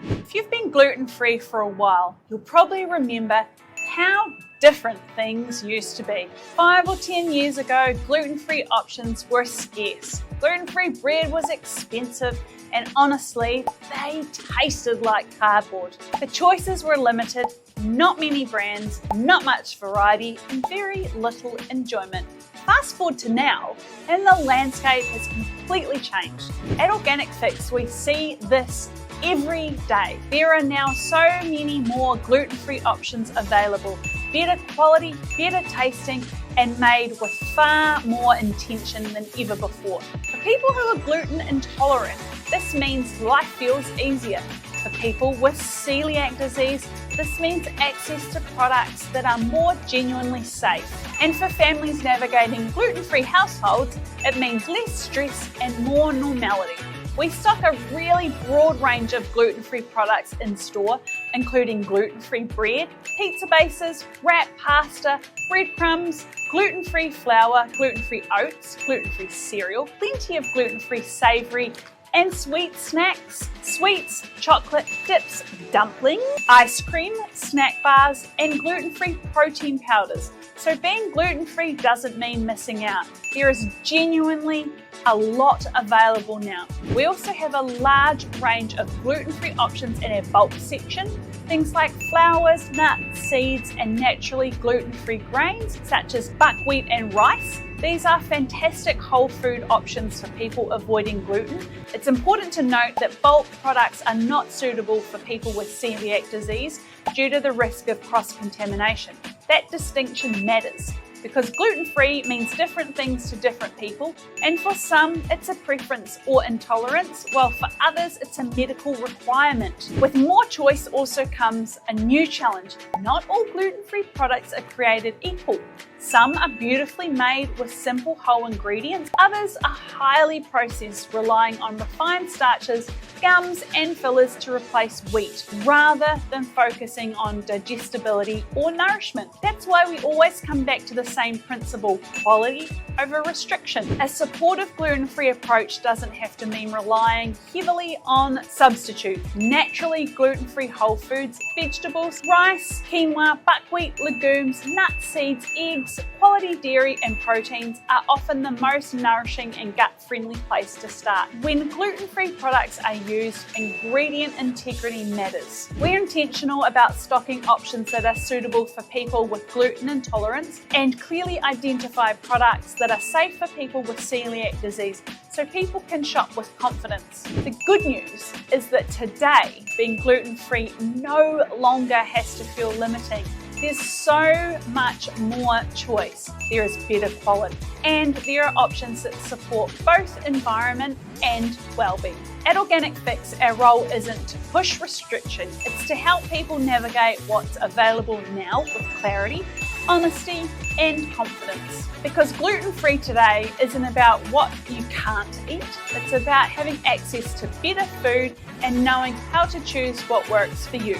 If you've been gluten-free for a while, you'll probably remember how different things used to be. 5 or 10 years ago, gluten-free options were scarce. Gluten-free bread was expensive, and honestly, they tasted like cardboard. The choices were limited, not many brands, not much variety, and very little enjoyment. Fast forward to now, and the landscape has completely changed. At Organic Fix, we see this every day. There are now so many more gluten-free options available. Better quality, better tasting, and made with far more intention than ever before. For people who are gluten intolerant, this means life feels easier. For people with coeliac disease, this means access to products that are more genuinely safe. And for families navigating gluten-free households, it means less stress and more normality. We stock a really broad range of gluten-free products in store, including gluten-free bread, pizza bases, wrap pasta, breadcrumbs, gluten-free flour, gluten-free oats, gluten-free cereal, plenty of gluten-free savoury and sweet snacks, sweets, chocolate, dips, dumplings, ice cream, snack bars, and gluten-free protein powders. So being gluten-free doesn't mean missing out. There is genuinely a lot available now. We also have a large range of gluten-free options in our bulk section. Things like flours, nuts, seeds, and naturally gluten-free grains such as buckwheat and rice. These are fantastic whole food options for people avoiding gluten. It's important to note that bulk products are not suitable for people with celiac disease due to the risk of cross-contamination. That distinction matters because gluten-free means different things to different people, and for some it's a preference or intolerance, while for others it's a medical requirement. With more choice also comes a new challenge. Not all gluten-free products are created equal. Some are beautifully made with simple whole ingredients, others are highly processed, relying on refined starches, gums and fillers to replace wheat, rather than focusing on digestibility or nourishment. That's why we always come back to the same principle: quality over restriction. A supportive gluten-free approach doesn't have to mean relying heavily on substitute. Naturally gluten-free whole foods, vegetables, rice, quinoa, buckwheat, legumes, nuts, seeds, eggs, quality dairy and proteins are often the most nourishing and gut-friendly place to start. When gluten-free products are used, ingredient integrity matters. We're intentional about stocking options that are suitable for people with gluten intolerance and clearly identify products that are safe for people with celiac disease so people can shop with confidence. The good news is that today, being gluten-free no longer has to feel limiting. There's so much more choice. There is better quality, and there are options that support both environment and well-being. At Organic Fix, our role isn't to push restriction, it's to help people navigate what's available now with clarity, honesty, and confidence. Because gluten-free today isn't about what you can't eat, it's about having access to better food and knowing how to choose what works for you.